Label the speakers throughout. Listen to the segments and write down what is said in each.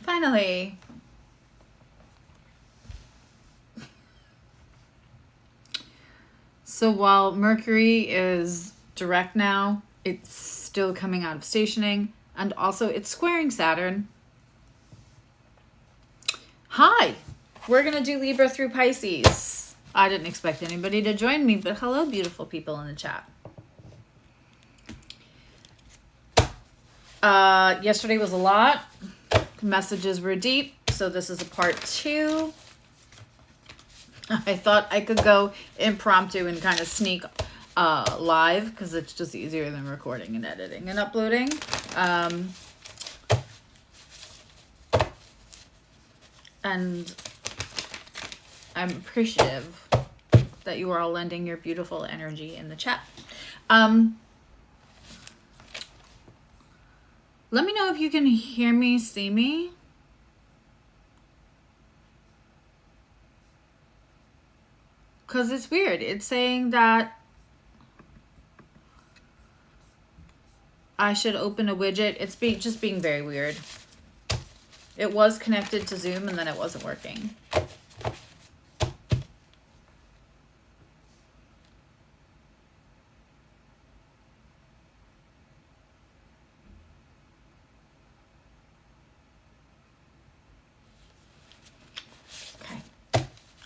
Speaker 1: Finally. So while Mercury is direct now, it's still coming out of stationing, and also it's squaring Saturn. Hi, we're going to do Libra through Pisces. I didn't expect anybody to join me, but hello, beautiful people in the chat. Yesterday was a lot. Messages were deep, so this is a part 2. I thought I could go impromptu and kind of sneak live because it's just easier than recording and editing and uploading. And I'm appreciative that you are all lending your beautiful energy in the chat. Let me know if you can hear me, see me. Because it's weird. It's saying that I should open a widget. It's just being very weird. It was connected to Zoom and then it wasn't working.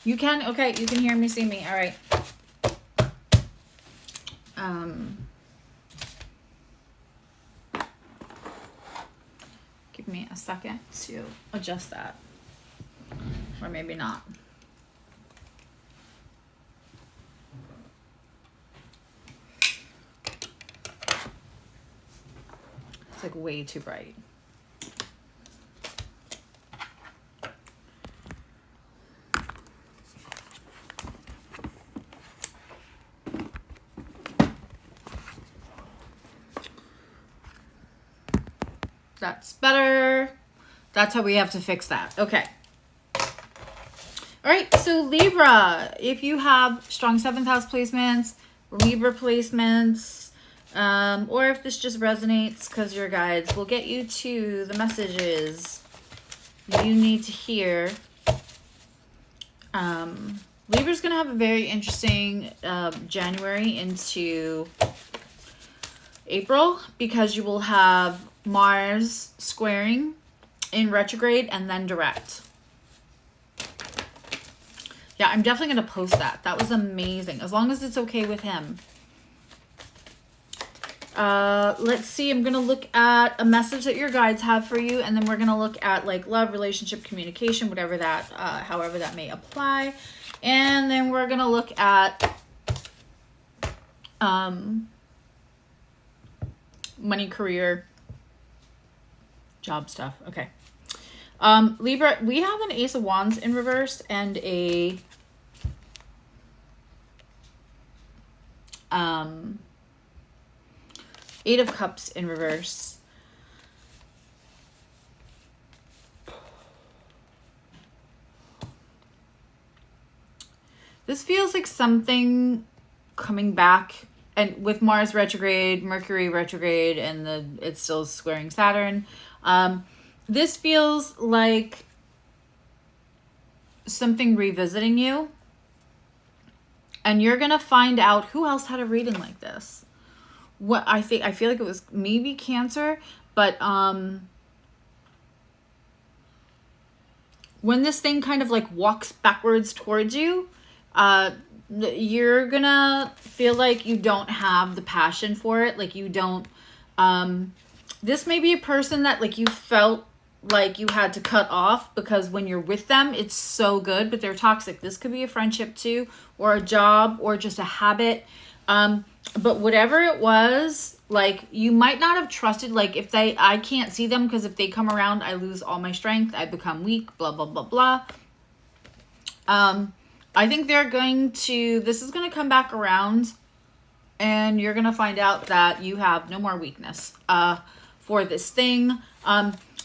Speaker 1: You can? Okay, you can hear me, see me. All right. Give me a second to adjust that. Or maybe not. It's like way too bright. That's better. That's how we have to fix that. Okay. All right. So Libra, if you have strong 7th house placements, Libra placements, or if this just resonates because your guides will get you to the messages you need to hear. Libra's going to have a very interesting January into April because you will have Mars squaring in retrograde and then direct. Yeah, I'm definitely going to post that. That was amazing. As long as it's okay with him. Let's see. I'm going to look at a message that your guides have for you. And then we're going to look at like love, relationship, communication, whatever that, however that may apply. And then we're going to look at, money, career, job stuff. Okay. Libra, we have an Ace of Wands in reverse and a Eight of Cups in reverse. This feels like something coming back, and with Mars retrograde, Mercury retrograde, and it's still squaring Saturn. This feels like something revisiting you. And you're going to find out who else had a reading like this. I feel like it was maybe Cancer, but when this thing kind of like walks backwards towards you, you're going to feel like you don't have the passion for it. Like you don't, this may be a person that like you felt like you had to cut off because when you're with them, it's so good, but they're toxic. This could be a friendship too, or a job, or just a habit. But whatever it was, like you might not have trusted, like I can't see them because if they come around, I lose all my strength. I become weak, blah, blah, blah, blah. I think this is going to come back around and you're going to find out that you have no more weakness, for this thing.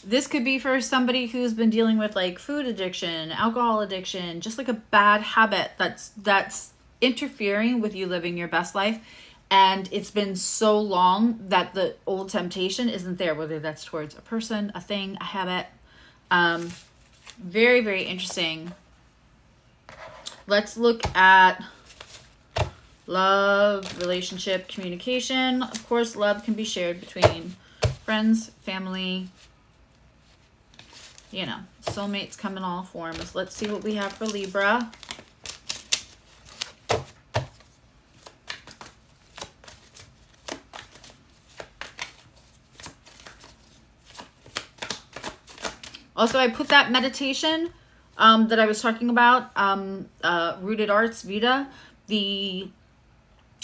Speaker 1: This could be for somebody who's been dealing with like food addiction, alcohol addiction, just like a bad habit that's interfering with you living your best life. And it's been so long that the old temptation isn't there, whether that's towards a person, a thing, a habit, Very, very interesting. Let's look at love, relationship, communication. Of course, love can be shared between friends, family, you know, soulmates come in all forms. Let's see what we have for Libra. Also, I put that meditation that I was talking about, Rooted Arts Vita,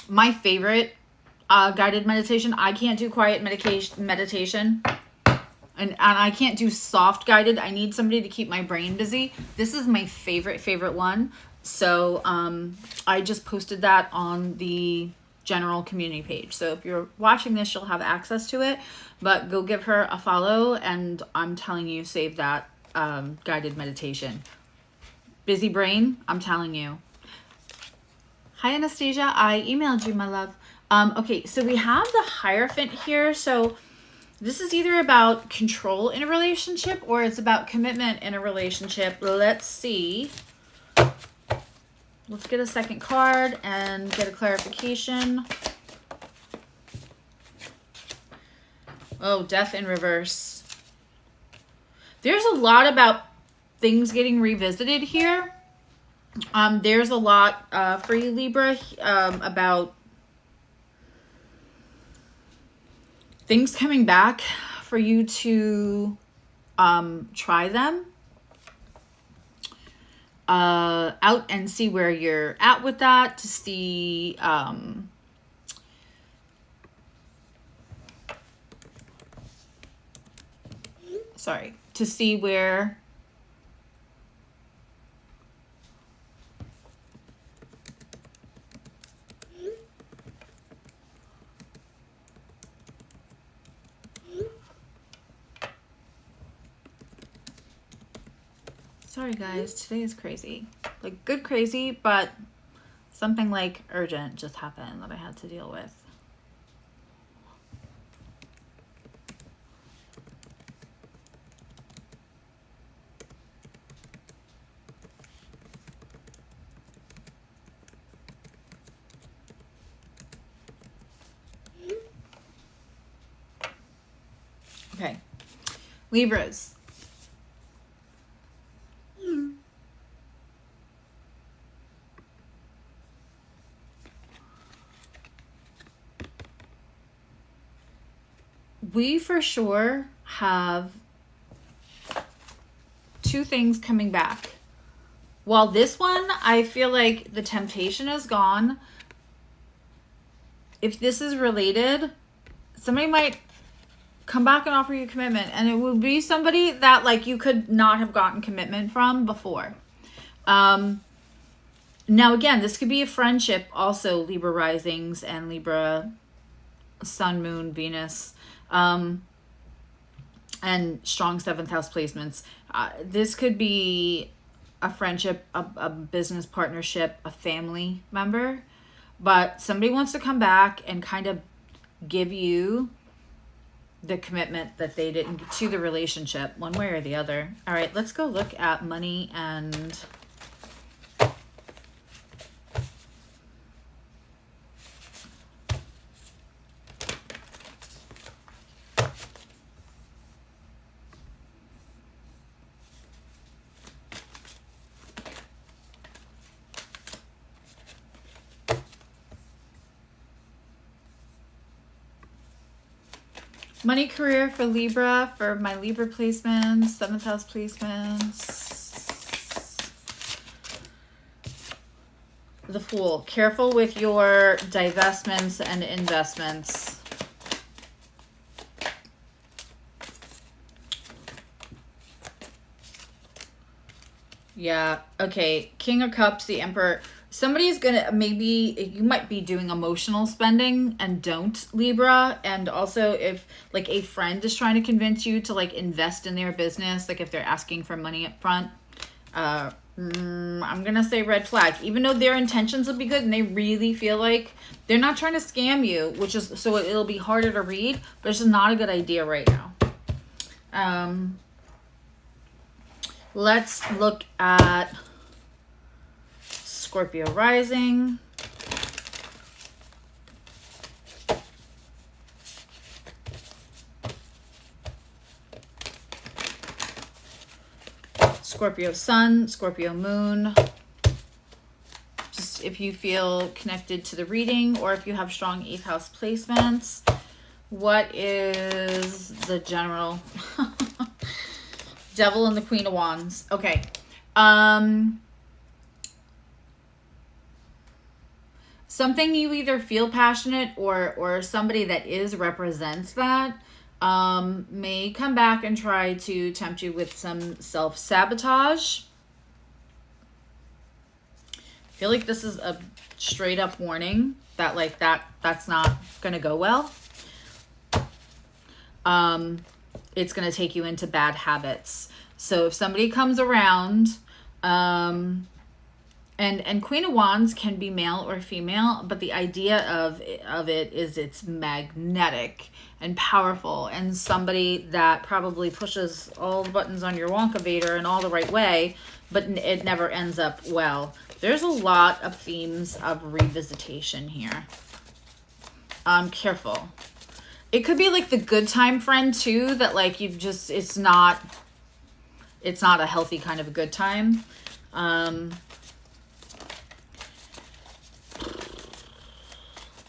Speaker 1: my favorite guided meditation. I can't do quiet meditation. And I can't do soft guided. I need somebody to keep my brain busy. This is my favorite one. So I just posted that on the general community page. So if you're watching this, you'll have access to it. But go give her a follow, and I'm telling you, save that guided meditation. Busy brain, I'm telling you. Hi, Anastasia. I emailed you, my love. Okay, so we have the Hierophant here. So this is either about control in a relationship or it's about commitment in a relationship. Let's see. Let's get a second card and get a clarification. Oh, Death in reverse. There's a lot about things getting revisited here. There's a lot for you, Libra, about things coming back for you to try them out and see where you're at with that, to see to see where sorry guys, today is crazy. Like good crazy, but something like urgent just happened that I had to deal with. Okay, Libras. We for sure have two things coming back. While this one, I feel like the temptation is gone. If this is related, somebody might come back and offer you commitment, and it would be somebody that like you could not have gotten commitment from before. Now again, this could be a friendship also, Libra risings and Libra sun, moon, Venus, and strong 7th house placements. This could be a friendship, a business partnership, a family member, but somebody wants to come back and kind of give you the commitment that they didn't to the relationship, one way or the other. All right, let's go look at money and money, career for Libra, for my Libra placements, 7th house placements. The Fool. Careful with your divestments and investments. Yeah, okay. King of Cups, the Emperor. Somebody's gonna, maybe you might be doing emotional spending and don't, Libra. And also if like a friend is trying to convince you to like invest in their business, like if they're asking for money up front, I'm gonna say red flag. Even though their intentions will be good and they really feel like they're not trying to scam you, which is, so it'll be harder to read, but it's just not a good idea right now. Let's look at Scorpio rising. Scorpio sun, Scorpio moon. Just if you feel connected to the reading or if you have strong 8th house placements, what is the general? Devil and the Queen of Wands. Okay. Something you either feel passionate or somebody that represents that may come back and try to tempt you with some self-sabotage. I feel like this is a straight up warning that like that's not gonna go well. It's gonna take you into bad habits. So if somebody comes around, and Queen of Wands can be male or female, but the idea of it is it's magnetic and powerful, and somebody that probably pushes all the buttons on your Wonka Vader in all the right way, but it never ends up well. There's a lot of themes of revisitation here. Careful. It could be like the good time friend too, that like you've just, it's not a healthy kind of a good time.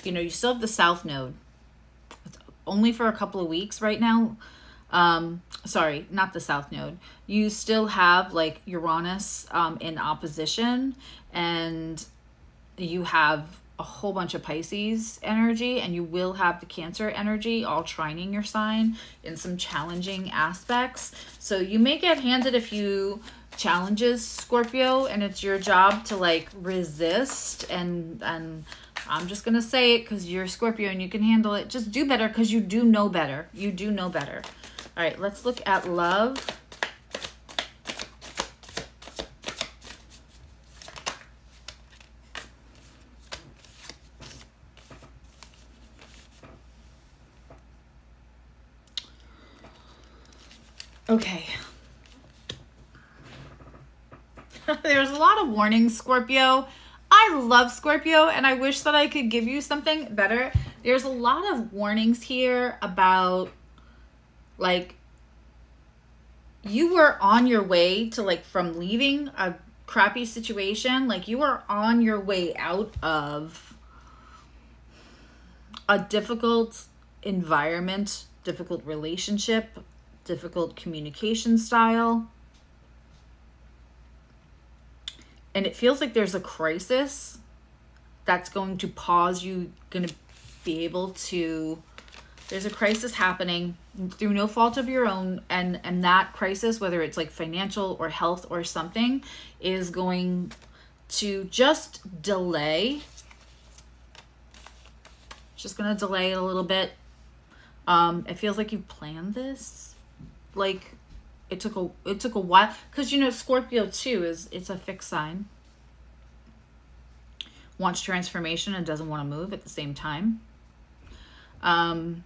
Speaker 1: You know, you still have the South Node. It's only for a couple of weeks right now. Sorry, not the South Node. You still have like Uranus in opposition, and you have a whole bunch of Pisces energy, and you will have the Cancer energy all trining your sign in some challenging aspects. So you may get handed a few challenges, Scorpio, and it's your job to like resist and I'm just going to say it because you're Scorpio and you can handle it. Just do better because you do know better. You do know better. All right, let's look at love. Okay. There's a lot of warnings, Scorpio. I love Scorpio and I wish that I could give you something better. There's a lot of warnings here about like you were on your way to like from leaving a crappy situation. Like you are on your way out of a difficult environment, difficult relationship, difficult communication style. And it feels like there's a crisis that's going to pause you, going to be able to, there's a crisis happening through no fault of your own. And that crisis, whether it's like financial or health or something, is going to just delay. Just going to delay it a little bit. It feels like you planned this. Like, it took a while, because you know Scorpio too it's a fixed sign, wants transformation and doesn't want to move at the same time. So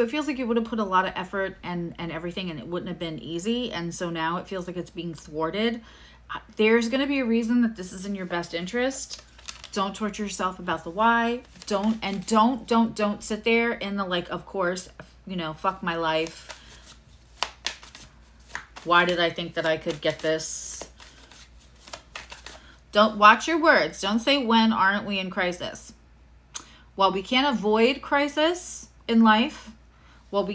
Speaker 1: it feels like you would have put a lot of effort and everything, and it wouldn't have been easy, and so now it feels like it's being thwarted. There's going to be a reason that this is in your best interest. Don't torture yourself about the why. Don't sit there in the like, of course, you know, fuck my life. Why did I think that I could get this? Don't watch your words. Don't say, when aren't we in crisis? While we can't avoid crisis in life, no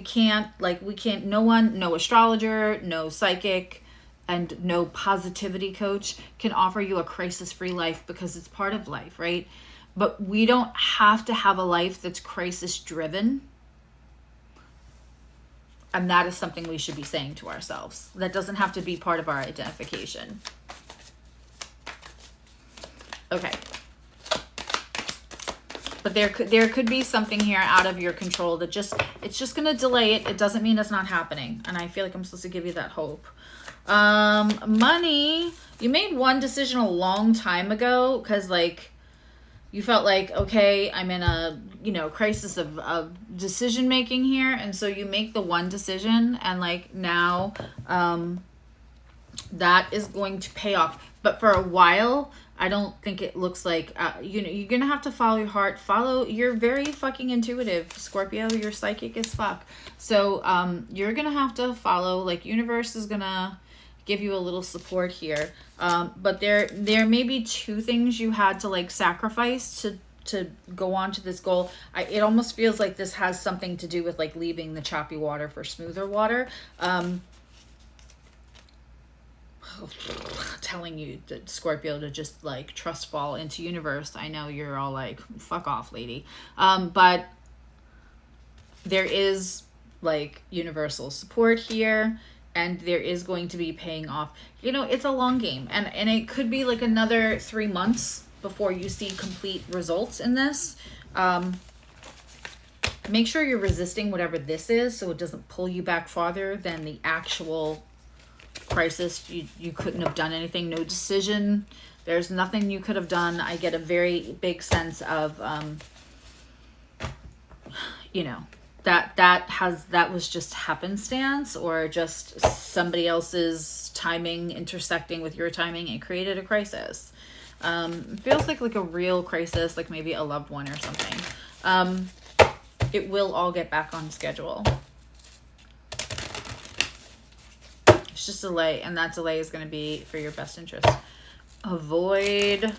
Speaker 1: astrologer, no psychic, and no positivity coach can offer you a crisis-free life because it's part of life, right? But we don't have to have a life that's crisis-driven. And that is something we should be saying to ourselves. That doesn't have to be part of our identification. Okay. But there could be something here out of your control that it's just going to delay it. It doesn't mean it's not happening. And I feel like I'm supposed to give you that hope. Money. You made one decision a long time ago because like you felt like, okay, I'm in a, you know, crisis of decision making here. And so you make the one decision and like now that is going to pay off. But for a while, I don't think it looks like, you know, you're going to have to follow your heart. You're very fucking intuitive, Scorpio. You're psychic as fuck. So you're going to have to follow, like, universe is going to give you a little support here. But there may be two things you had to, like, sacrifice to go on to this goal. It almost feels like this has something to do with, like, leaving the choppy water for smoother water. Telling you, Scorpio, to just, like, trust fall into universe. I know you're all like, fuck off, lady. But there is, like, universal support here, and there is going to be paying off. You know, it's a long game, and it could be like another 3 months before you see complete results in this. Make sure you're resisting whatever this is, so it doesn't pull you back farther than the actual crisis. You couldn't have done anything. No decision. There's nothing you could have done. I get a very big sense of you know, that was just happenstance, or just somebody else's timing intersecting with your timing and created a crisis. It feels like a real crisis, like maybe a loved one or something. It will all get back on schedule. It's just a delay, and that delay is going to be for your best interest. Avoid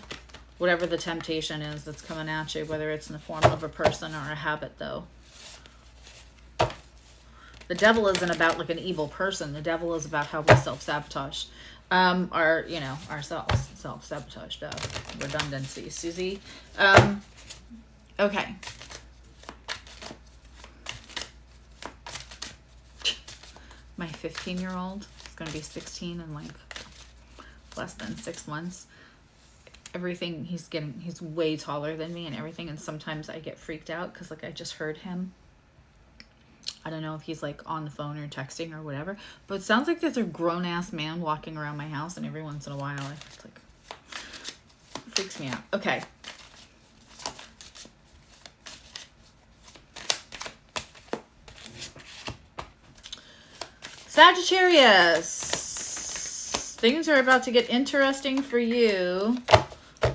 Speaker 1: whatever the temptation is that's coming at you, whether it's in the form of a person or a habit, though. The devil isn't about, like, an evil person. The devil is about how we self-sabotage. Ourselves. Self-sabotage, redundancy, Susie. Okay. My 15-year-old is going to be 16 in, like, less than 6 months. Everything he's way taller than me and everything. And sometimes I get freaked out because, like, I just heard him. I don't know if he's, like, on the phone or texting or whatever, but it sounds like there's a grown-ass man walking around my house, and every once in a while it's like, freaks me out. Okay. Sagittarius, things are about to get interesting for you.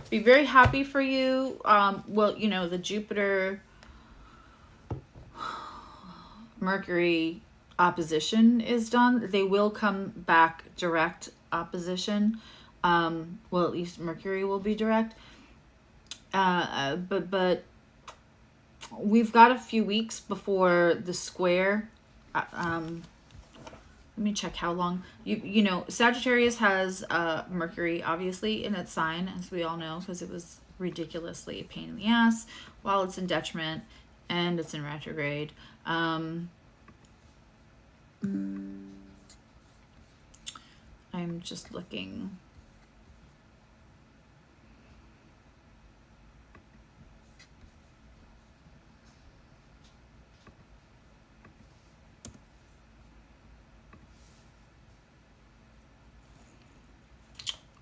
Speaker 1: Be very happy for you. Well, you know, the Jupiter Mercury opposition is done. They will come back direct opposition. Well, at least Mercury will be direct. But we've got a few weeks before the square. Let me check how long. You know, Sagittarius has Mercury obviously in its sign, as we all know, because it was ridiculously a pain in the ass while it's in detriment and it's in retrograde. I'm just looking.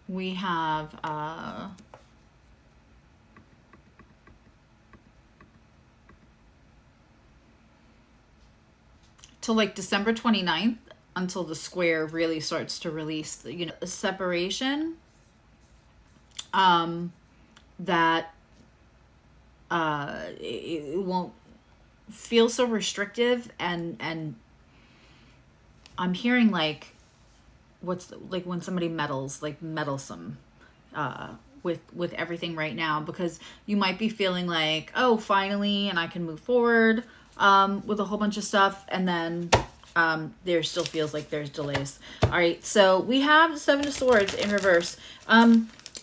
Speaker 1: We have till like December 29th until the square really starts to release the, you know, the separation that it won't feel so restrictive, and I'm hearing like like when somebody meddles, like meddlesome with everything right now, because you might be feeling like, oh, finally, and I can move forward with a whole bunch of stuff, and then there still feels like there's delays. All right, so we have the Seven of Swords in reverse.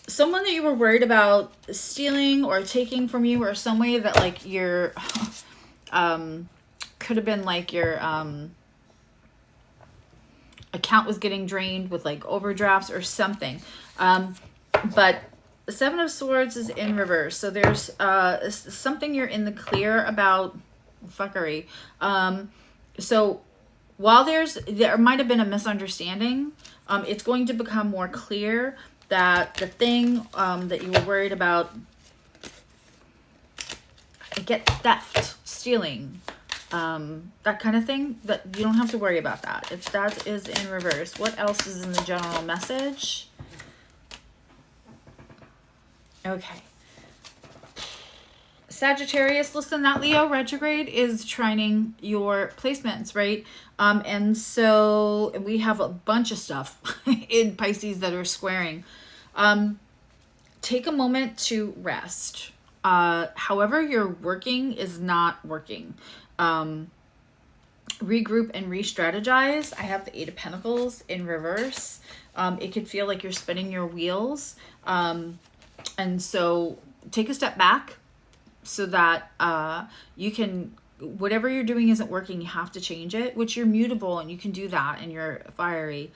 Speaker 1: Someone that you were worried about stealing or taking from you, or some way that like your could have been like your account was getting drained with like overdrafts or something. But the Seven of Swords is in reverse, so there's something you're in the clear about. Fuckery. So while there might have been a misunderstanding, it's going to become more clear that the thing that you were worried about, I get theft, stealing, that kind of thing. That you don't have to worry about that. If that is in reverse, what else is in the general message? Okay. Sagittarius, listen, that Leo retrograde is trining your placements, right? And so we have a bunch of stuff in Pisces that are squaring. Take a moment to rest. However you're working is not working. Regroup and re-strategize. I have the Eight of Pentacles in reverse. It could feel like you're spinning your wheels. And so take a step back so that you can, whatever you're doing isn't working, you have to change it, which you're mutable and you can do that and you're fiery.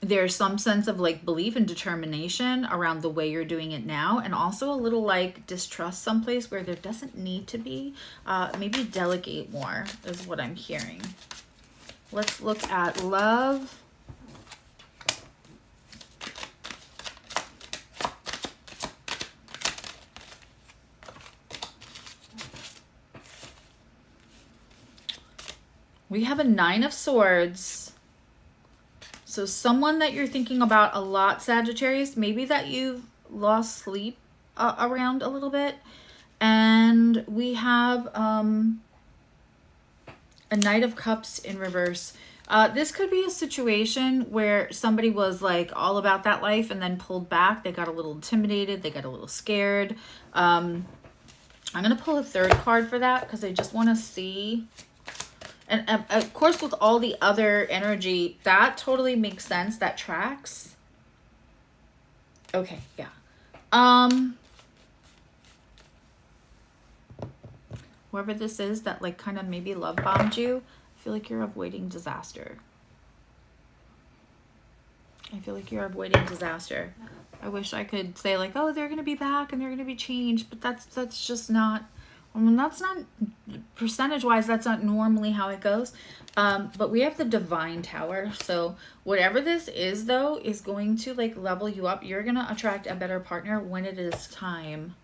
Speaker 1: There's some sense of like belief and determination around the way you're doing it now, and also a little like distrust someplace where there doesn't need to be. Maybe delegate more is what I'm hearing. Let's look at love. We have a Nine of Swords. So someone that you're thinking about a lot, Sagittarius, maybe that you've lost sleep around a little bit. And we have a Knight of Cups in reverse. This could be a situation where somebody was like all about that life and then pulled back. They got a little intimidated. They got a little scared. I'm going to pull a third card for that because I just want to see. And of course, with all the other energy, that totally makes sense. That tracks. Okay, yeah. Whoever this is that like kind of maybe love bombed you, I feel like you're avoiding disaster. I feel like you're avoiding disaster. I wish I could say like, oh, they're going to be back and they're going to be changed, but that's just not. I mean, that's not, percentage-wise, that's not normally how it goes. But we have the Divine Tower. So whatever this is, though, is going to, like, level you up. You're going to attract a better partner when it is time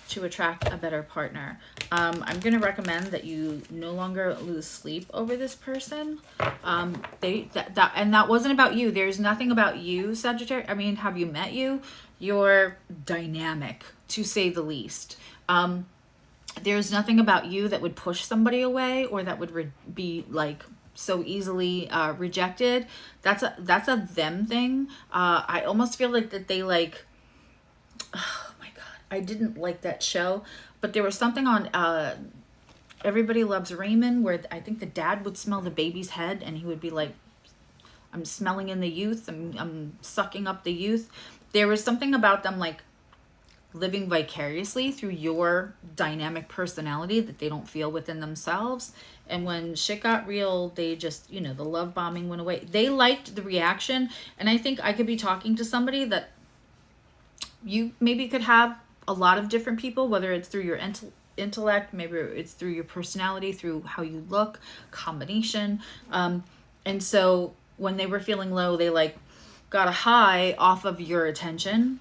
Speaker 1: to attract a better partner. I'm going to recommend that you no longer lose sleep over this person. And that wasn't about you. There's nothing about you, Sagittarius. I mean, have you met you? You're dynamic, to say the least. There's nothing about you that would push somebody away or that would be like so easily rejected. That's a them thing. I almost feel like that they like, oh my God, I didn't like that show, but there was something on Everybody Loves Raymond where I think the dad would smell the baby's head and he would be like, I'm smelling in the youth. I'm sucking up the youth. There was something about them like living vicariously through your dynamic personality that they don't feel within themselves. And when shit got real, they just, you know, the love bombing went away. They liked the reaction. And I think I could be talking to somebody that you maybe could have a lot of different people, whether it's through your intellect, maybe it's through your personality, through how you look, combination. And so when they were feeling low, they like got a high off of your attention.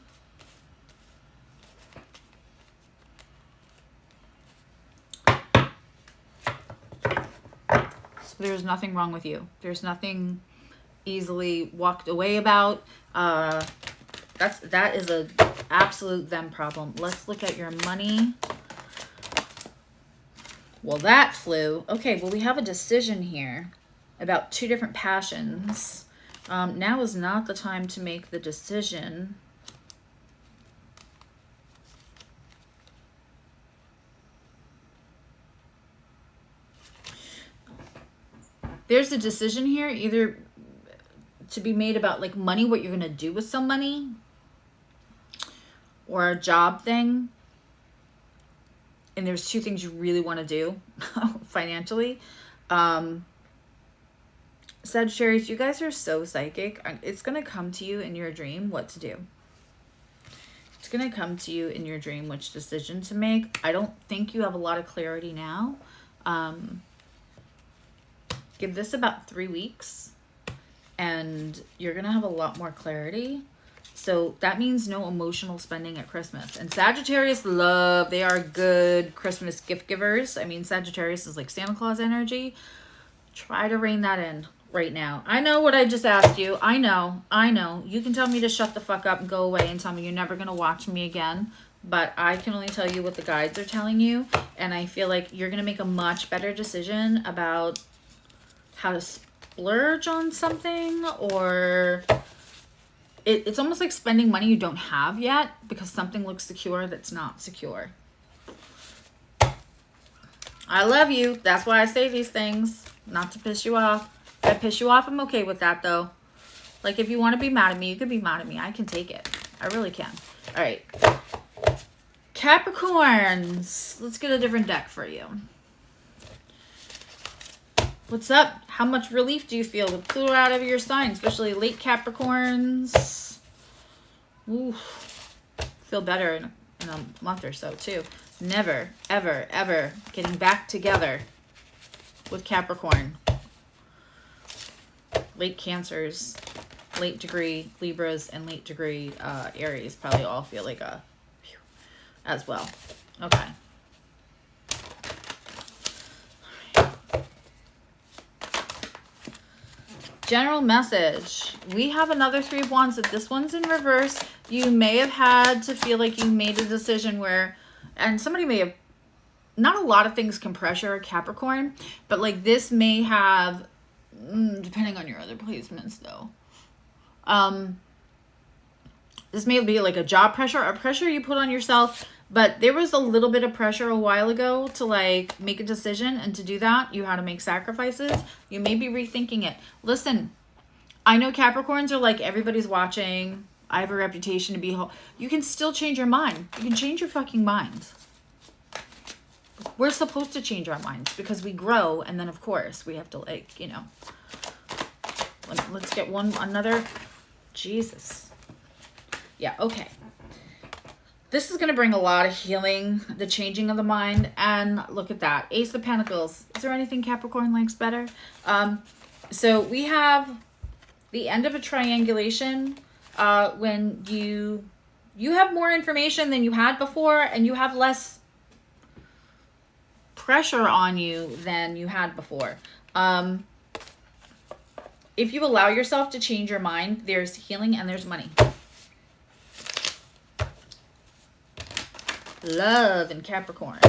Speaker 1: There's nothing wrong with you. There's nothing easily walked away about. That is a absolute them problem. Let's look at your money. Well, that flew. Okay, well, we have a decision here about two different passions. Now is not the time to make the decision. There's a decision here either to be made about like money, what you're going to do with some money, or a job thing. And there's two things you really want to do financially. Sagittarius, you guys are so psychic. It's going to come to you in your dream what to do. It's going to come to you in your dream which decision to make. I don't think you have a lot of clarity now. Give this about 3 weeks and you're going to have a lot more clarity. So that means no emotional spending at Christmas. And Sagittarius love, they are good Christmas gift givers. I mean, Sagittarius is like Santa Claus energy. Try to rein that in right now. I know what I just asked you. I know. You can tell me to shut the fuck up and go away and tell me you're never going to watch me again. But I can only tell you what the guides are telling you. And I feel like you're going to make a much better decision about how to splurge on something, or it's almost like spending money you don't have yet because something looks secure that's not secure. I love you. That's why I say these things. Not to piss you off. If I piss you off, I'm okay with that though. Like if you want to be mad at me, you can be mad at me. I can take it. I really can. All right. Capricorns. Let's get a different deck for you. What's up? How much relief do you feel with Pluto out of your sign, especially late Capricorns? Ooh, feel better in a month or so too. Never, ever, ever getting back together with Capricorn. Late Cancers, late degree Libras, and late degree Aries probably all feel like a phew, as well. Okay. General message. We have another Three of Wands. If this one's in reverse, you may have had to feel like you made a decision where, and somebody may have, not a lot of things can pressure a Capricorn, but like this may have, depending on your other placements though, this may be like a job pressure or pressure you put on yourself. But there was a little bit of pressure a while ago to like make a decision, and to do that, you had to make sacrifices. You may be rethinking it. Listen, I know Capricorns are like, everybody's watching. I have a reputation to be. You can still change your mind. You can change your fucking mind. We're supposed to change our minds because we grow, and then of course we have to like, you know. Let's get another. Jesus. Yeah. Okay. This is going to bring a lot of healing, the changing of the mind. And look at that. Ace of Pentacles. Is there anything Capricorn likes better? So we have the end of a triangulation when you have more information than you had before, and you have less pressure on you than you had before. If you allow yourself to change your mind, there's healing and there's money. Love and Capricorn.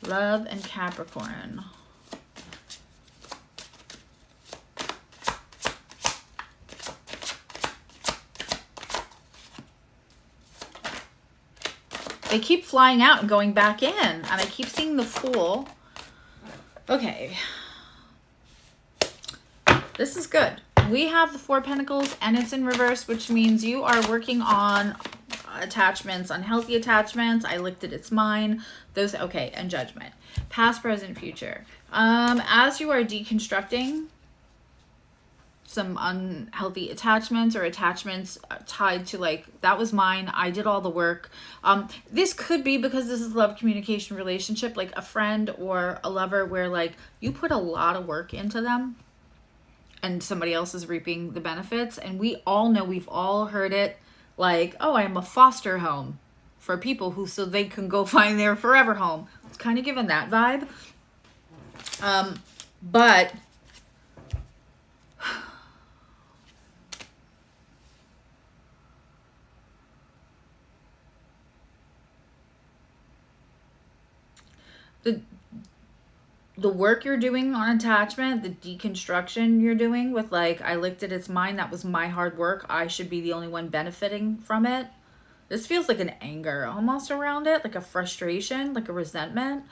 Speaker 1: Love and Capricorn. They keep flying out and going back in, and I keep seeing the Fool. Okay. This is good. We have the Four of Pentacles, and it's in reverse, which means you are working on attachments, unhealthy attachments. I looked at it's mine. Those, okay, and Judgment. Past, present, future. As you are deconstructing some unhealthy attachments or attachments tied to like, that was mine, I did all the work. This could be because this is love, communication, relationship, like a friend or a lover where like you put a lot of work into them and somebody else is reaping the benefits. And we all know, we've all heard it. Like, oh, I'm a foster home for people who, so they can go find their forever home. It's kind of given that vibe. But the work you're doing on attachment, the deconstruction you're doing with like, I licked it, it's mine, that was my hard work, I should be the only one benefiting from it. This feels like an anger almost around it, like a frustration, like a resentment.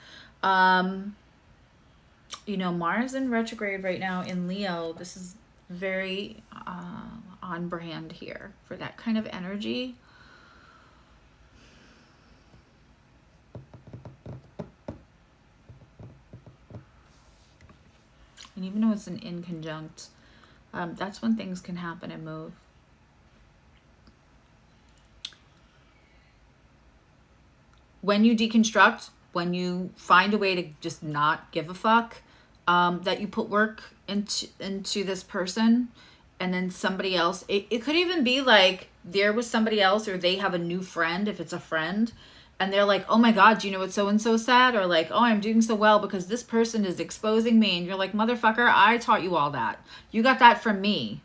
Speaker 1: You know, Mars in retrograde right now in Leo. This is very on brand here for that kind of energy. And even though it's an inconjunct, that's when things can happen and move. When you deconstruct, when you find a way to just not give a fuck, that you put work into this person, and then somebody else, it could even be like there was somebody else, or they have a new friend, if it's a friend, and they're like, oh my God, do you know what so-and-so said? Or like, oh, I'm doing so well because this person is exposing me. And you're like, motherfucker, I taught you all that. You got that from me.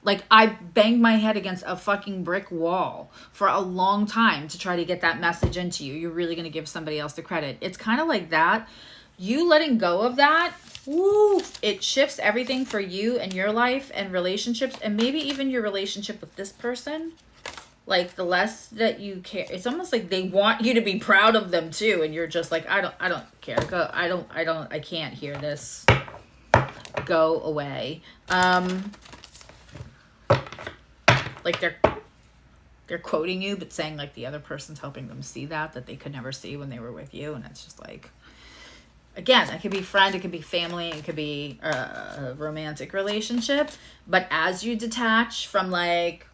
Speaker 1: Like, I banged my head against a fucking brick wall for a long time to try to get that message into you. You're really going to give somebody else the credit. It's kind of like that. You letting go of that, woo, it shifts everything for you and your life and relationships, and maybe even your relationship with this person. Like, the less that you care, it's almost like they want you to be proud of them too, and you're just like, I don't care. I can't hear this. Go away. Like they're quoting you, but saying like the other person's helping them see that they could never see when they were with you. And it's just like, again, it could be friend, it could be family, it could be a romantic relationship. But as you detach from like,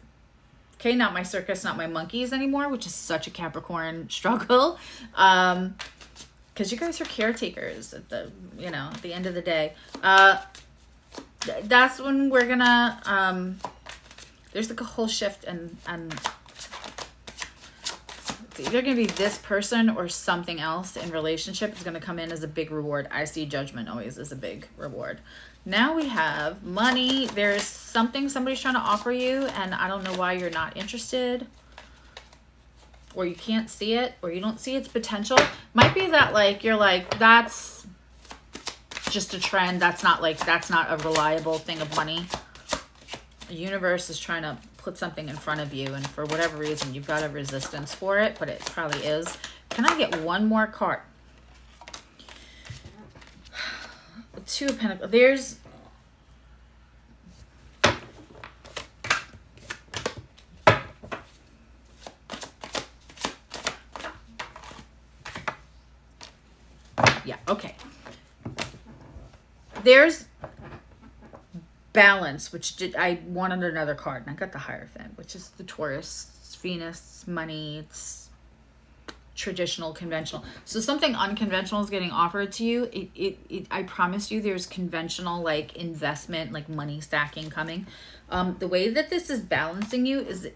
Speaker 1: okay, not my circus, not my monkeys anymore, which is such a Capricorn struggle. Because you guys are caretakers at the, you know, at the end of the day. That's when we're gonna, there's like a whole shift, and it's either going to be this person or something else in relationship is going to come in as a big reward. I see judgment always as a big reward. Now we have money. There's something somebody's trying to offer you, and I don't know why you're not interested, or you can't see it, or you don't see its potential. Might be that like you're like, that's just a trend. That's not a reliable thing of money. The universe is trying to put something in front of you, and for whatever reason you've got a resistance for it, but it probably is. Can I get one more card? Two of Pentacles. There's yeah, okay. There's balance, which I wanted another card, and I got the Hierophant, which is the Taurus, Venus, money. It's traditional, conventional. So something unconventional is getting offered to you. I promise you, there's conventional like investment, like money stacking coming. The way that this is balancing you is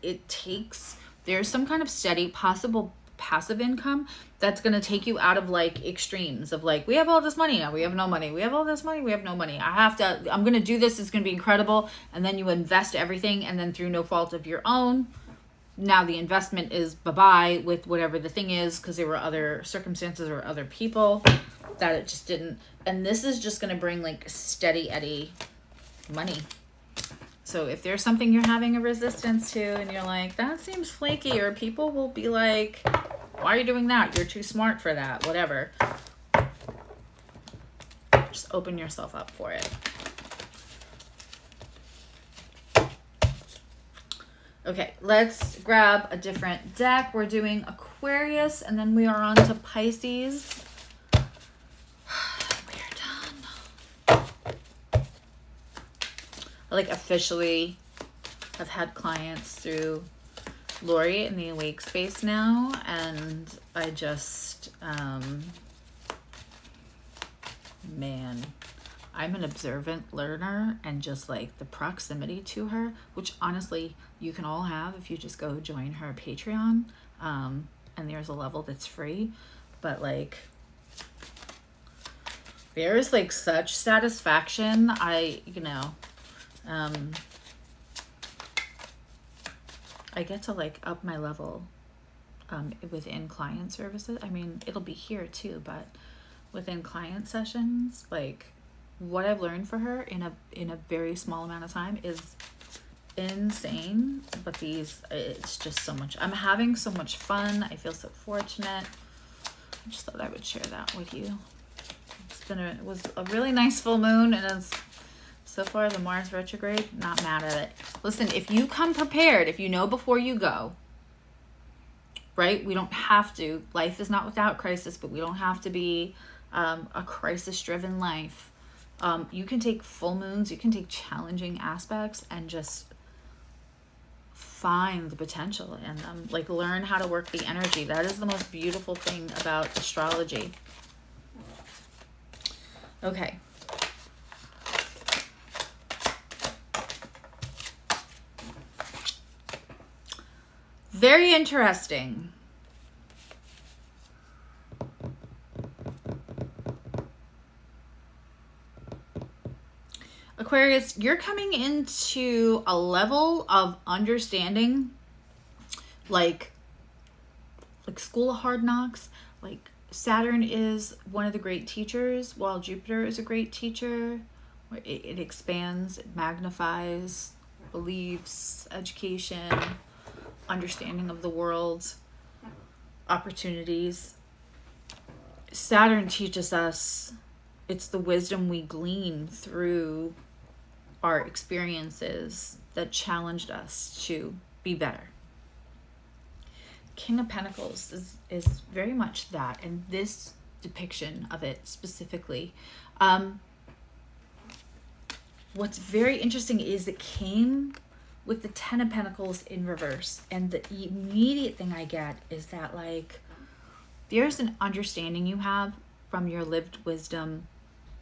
Speaker 1: there's some kind of steady possible passive income that's going to take you out of like extremes of like, we have all this money now, we have no money, we have all this money, we have no money, I'm going to do this, it's going to be incredible, and then you invest everything, and then through no fault of your own, now the investment is bye-bye with whatever the thing is, because there were other circumstances or other people that it just didn't. And this is just going to bring like steady eddy money. So if there's something you're having a resistance to, and you're like, that seems flaky, or people will be like, why are you doing that? You're too smart for that, whatever. Just open yourself up for it. Okay, let's grab a different deck. We're doing Aquarius, and then we are on to Pisces. We're done. I like officially have had clients through Lori in the Awake Space now, and I just, man, I'm an observant learner, and just like the proximity to her, which honestly you can all have if you just go join her Patreon, and there's a level that's free, but like there's like such satisfaction. I get to like up my level within client services. I mean, it'll be here too, but within client sessions, like what I've learned for her in a very small amount of time is insane. But it's just so much. I'm having so much fun. I feel so fortunate. I just thought I would share that with you. It was a really nice full moon, and it's so far the Mars retrograde, not mad at it. Listen, if you come prepared, if you know before you go, right? We don't have to. Life is not without crisis, but we don't have to be a crisis-driven life. You can take full moons, you can take challenging aspects and just find the potential in them. Like, learn how to work the energy. That is the most beautiful thing about astrology. Okay. Very interesting. Aquarius, you're coming into a level of understanding, like School of Hard Knocks. Like Saturn is one of the great teachers, while Jupiter is a great teacher. It expands, it magnifies beliefs, education, understanding of the world, opportunities. Saturn teaches us, it's the wisdom we glean through our experiences that challenged us to be better. King of Pentacles is very much that, and this depiction of it specifically. What's very interesting is it came with the Ten of Pentacles in reverse, and the immediate thing I get is that, like, there's an understanding you have from your lived wisdom,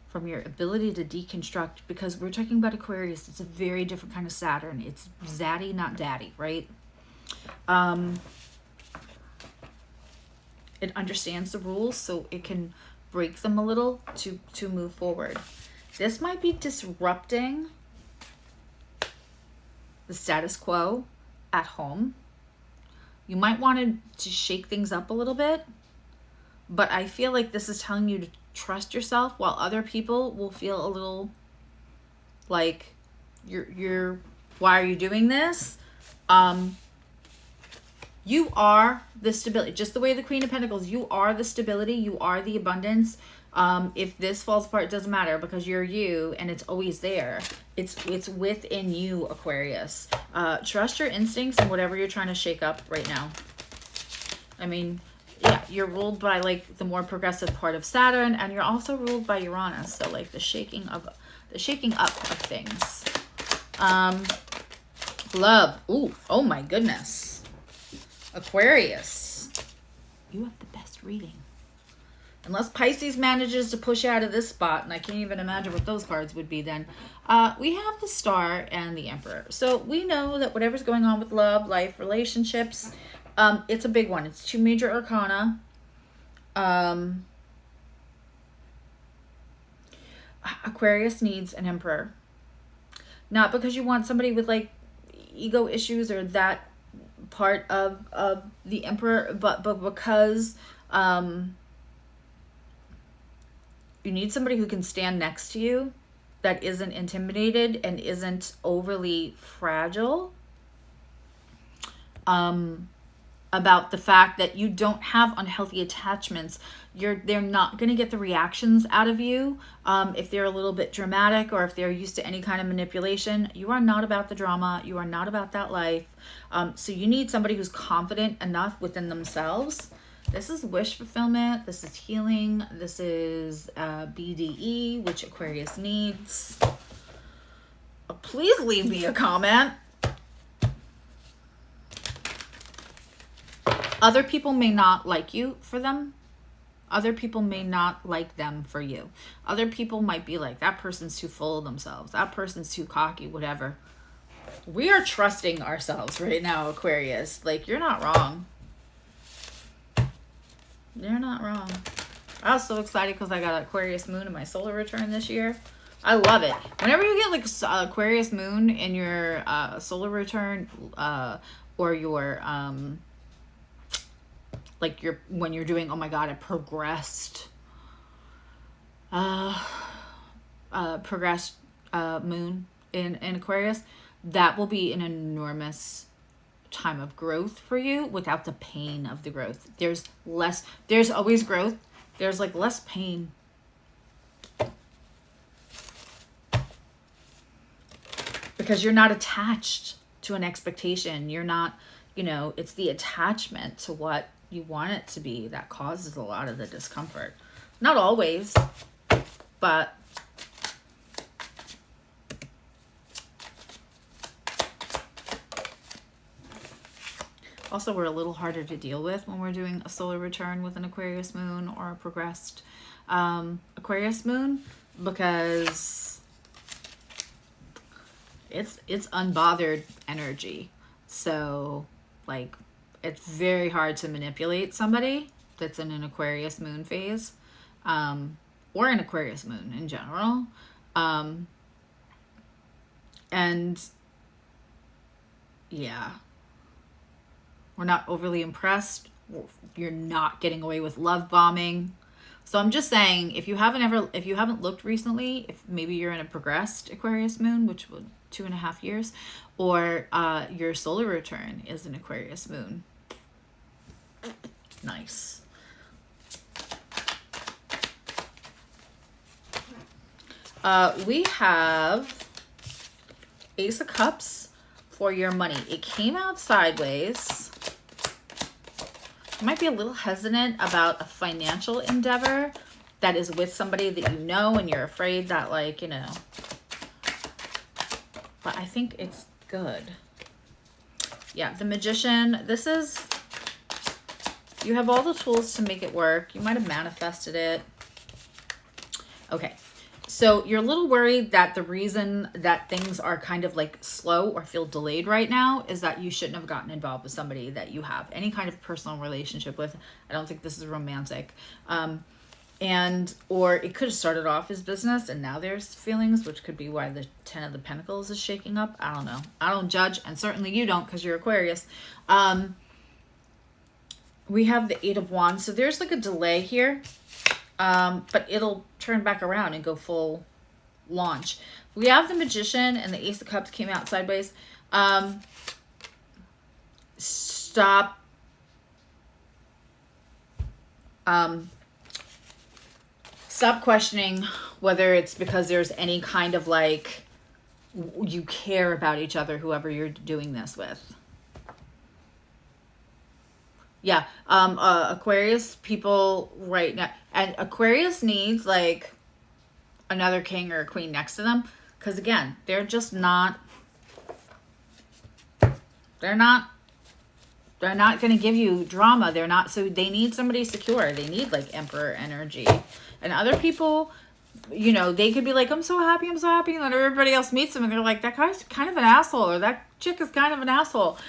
Speaker 1: from your ability to deconstruct, because we're talking about Aquarius. It's a very different kind of Saturn. It's zaddy, not daddy, right? It understands the rules, so it can break them a little to move forward. This might be disrupting the status quo at home. You might want to shake things up a little bit, but I feel like this is telling you to trust yourself, while other people will feel a little like you're why are you doing this? You are the stability, just the way the Queen of Pentacles, you are the stability, you are the abundance. If this falls apart, it doesn't matter, because you're you and it's always there. It's within you, Aquarius. Trust your instincts and whatever you're trying to shake up right now. I mean, yeah, you're ruled by like the more progressive part of Saturn, and you're also ruled by Uranus, so like the shaking up of things. Love. Ooh, oh my goodness. Aquarius, you have the best reading. Unless Pisces manages to push out of this spot, and I can't even imagine what those cards would be then. We have the Star and the Emperor. So we know that whatever's going on with love, life, relationships, it's a big one. It's two major arcana. Aquarius needs an Emperor. Not because you want somebody with like ego issues or that part of the Emperor, but because you need somebody who can stand next to you, that isn't intimidated and isn't overly fragile about the fact that you don't have unhealthy attachments. They're not going to get the reactions out of you if they're a little bit dramatic, or if they're used to any kind of manipulation. You are not about the drama. You are not about that life. So you need somebody who's confident enough within themselves. This is wish fulfillment. This is healing. This is BDE, which Aquarius needs. Please leave me a comment. Other people may not like you for them. Other people may not like them for you. Other people might be like, that person's too full of themselves. That person's too cocky, whatever. We are trusting ourselves right now, Aquarius. Like, you're not wrong. You're not wrong. I was so excited because I got Aquarius moon in my solar return this year. I love it. Whenever you get like Aquarius moon in your solar return, or your like when you're doing, oh my god, a progressed moon in Aquarius, that will be an enormous time of growth for you without the pain of the growth. There's always growth. There's like less pain. Because you're not attached to an expectation. You're not, it's the attachment to what you want it to be that causes a lot of the discomfort. Not always, but also, we're a little harder to deal with when we're doing a solar return with an Aquarius moon or a progressed Aquarius moon, because it's unbothered energy. So, like, It's very hard to manipulate somebody that's in an Aquarius moon phase, or an Aquarius moon in general. And yeah, we're not overly impressed. You're not getting away with love bombing. So I'm just saying, if you haven't looked recently, if maybe you're in a progressed Aquarius moon, which would 2.5 years, or your solar return is an Aquarius moon. Nice. We have Ace of Cups for your money. It came out sideways. You might be a little hesitant about a financial endeavor that is with somebody that you know, and you're afraid that, like, you know, but I think it's good. Yeah, the Magician. This is, you have all the tools to make it work. You might have manifested it. Okay. So you're a little worried that the reason that things are kind of like slow or feel delayed right now is that you shouldn't have gotten involved with somebody that you have any kind of personal relationship with. I don't think this is romantic. Or it could have started off as business and now there's feelings, which could be why the 10 of the Pentacles is shaking up. I don't know. I don't judge, and certainly you don't because you're Aquarius. We have the 8 of Wands. So there's like a delay here. But it'll turn back around and go full launch. We have the Magician and the Ace of Cups came out sideways. Stop. Stop questioning whether it's because there's any kind of like, you care about each other, whoever you're doing this with. Yeah, Aquarius people right now, and Aquarius needs like another king or a queen next to them, because again, they're just not, they're not going to give you drama. They're not, so they need somebody secure. They need like Emperor energy. And other people, you know, they could be like, I'm so happy, and then everybody else meets them and they're like, that guy's kind of an asshole, or that chick is kind of an asshole.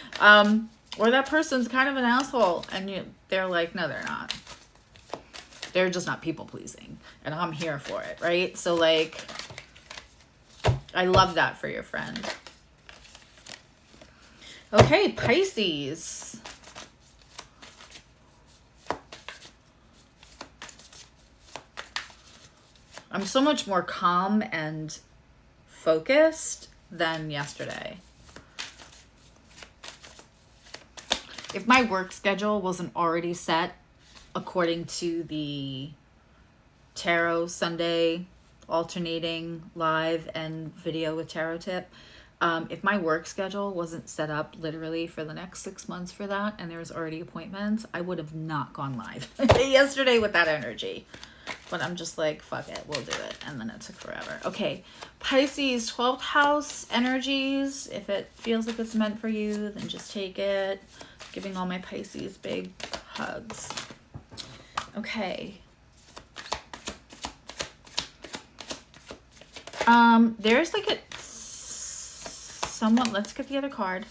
Speaker 1: Or that person's kind of an asshole. And they're like, no, they're not. They're just not people pleasing. And I'm here for it, right? So like, I love that for your friend. Okay, Pisces. I'm so much more calm and focused than yesterday. If my work schedule wasn't already set according to the tarot Sunday alternating live and video with tarot tip, if my work schedule wasn't set up literally for the next 6 months for that, and there's already appointments, I would have not gone live yesterday with that energy. But I'm just like, fuck it, we'll do it. And then it took forever. Okay, Pisces, 12th house energies. If it feels like it's meant for you, then just take it. Giving all my Pisces big hugs. Okay. There's like a somewhat, let's get the other card.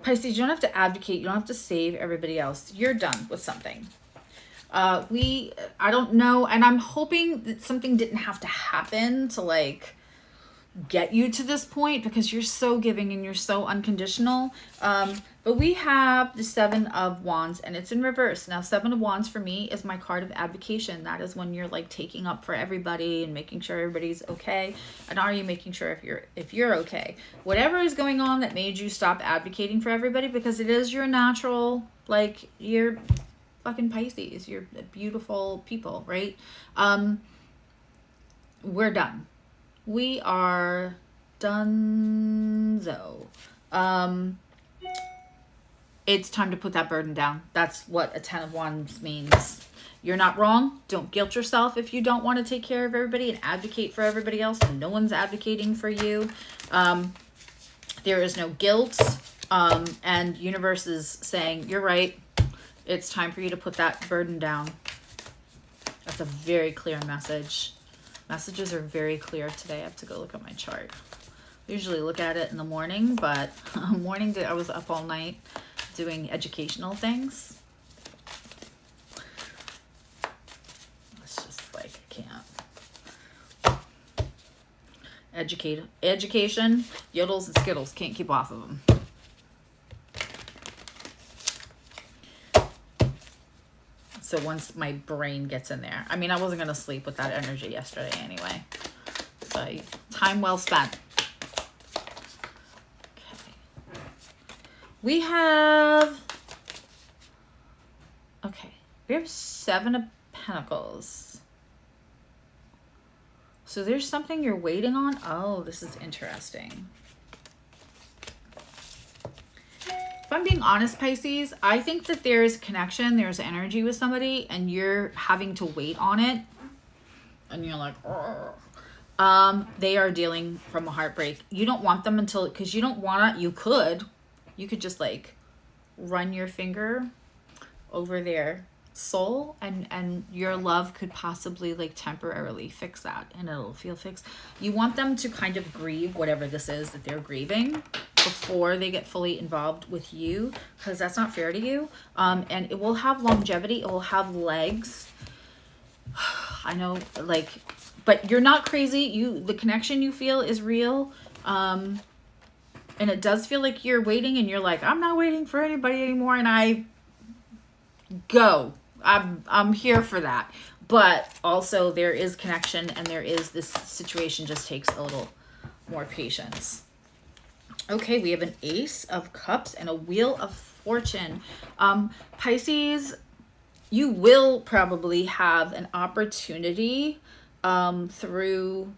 Speaker 1: Pisces, you don't have to advocate. You don't have to save everybody else. You're done with something. I don't know. And I'm hoping that something didn't have to happen to like get you to this point, because you're so giving and you're so unconditional. But we have the 7 of Wands and it's in reverse. Now, 7 of Wands for me is my card of advocation. That is when you're like taking up for everybody and making sure everybody's okay. And are you making sure if you're okay? Whatever is going on that made you stop advocating for everybody, because it is your natural, like, you're fucking Pisces. You're beautiful people, right? We're done. We are done-zo. It's time to put that burden down. That's what a 10 of Wands means. You're not wrong. Don't guilt yourself if you don't want to take care of everybody and advocate for everybody else, and no one's advocating for you. There is no guilt. And universe is saying, you're right. It's time for you to put that burden down. That's a very clear message. Messages are very clear today. I have to go look at my chart. Usually look at it in the morning, but morning I was up all night doing educational things. It's just like, I can't. Education, Yodels and Skittles, can't keep off of them. So once my brain gets in there, I mean, I wasn't going to sleep with that energy yesterday anyway. So time well spent. Okay. We have 7 of Pentacles. So there's something you're waiting on. Oh, this is interesting. If I'm being honest, Pisces, I think that there's connection, there's energy with somebody, and you're having to wait on it. And you're like, they are dealing from a heartbreak. You don't want them until, because you don't want to, you could just like run your finger over their soul, and your love could possibly like temporarily fix that, and it'll feel fixed. You want them to kind of grieve whatever this is that they're grieving before they get fully involved with you, because that's not fair to you. And it will have longevity, it will have legs. I know, like, but you're not crazy. The connection you feel is real. And it does feel like you're waiting, and you're like, I'm not waiting for anybody anymore, and I'm here for that. But also there is connection, and there is, this situation just takes a little more patience. Okay, we have an Ace of Cups and a Wheel of Fortune. Pisces, you will probably have an opportunity through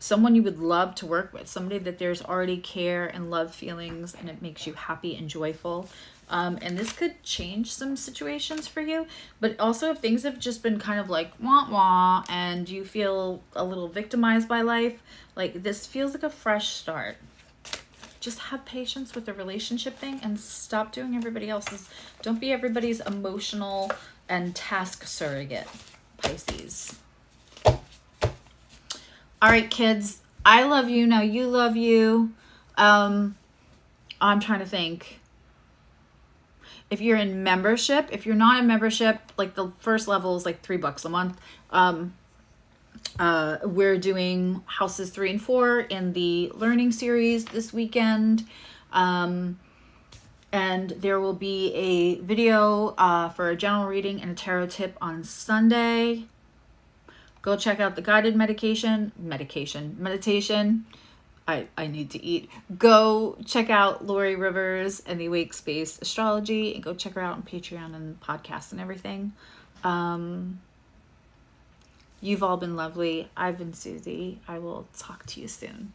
Speaker 1: someone you would love to work with, somebody that there's already care and love feelings, and it makes you happy and joyful. And this could change some situations for you, but also if things have just been kind of like wah wah, and you feel a little victimized by life, like this feels like a fresh start. Just have patience with the relationship thing and stop doing everybody else's. Don't be everybody's emotional and task surrogate, Pisces. All right, kids, I love you. Now you love you. I'm trying to think. If you're in membership, if you're not in membership, like the first level is like $3 a month. We're doing houses 3 and 4 in the learning series this weekend. And there will be a video for a general reading and a tarot tip on Sunday. Go check out the guided meditation. I need to eat. Go check out Lori Rivers and the Awake Space Astrology, and go check her out on Patreon and podcasts and everything. You've all been lovely. I've been Susie. I will talk to you soon.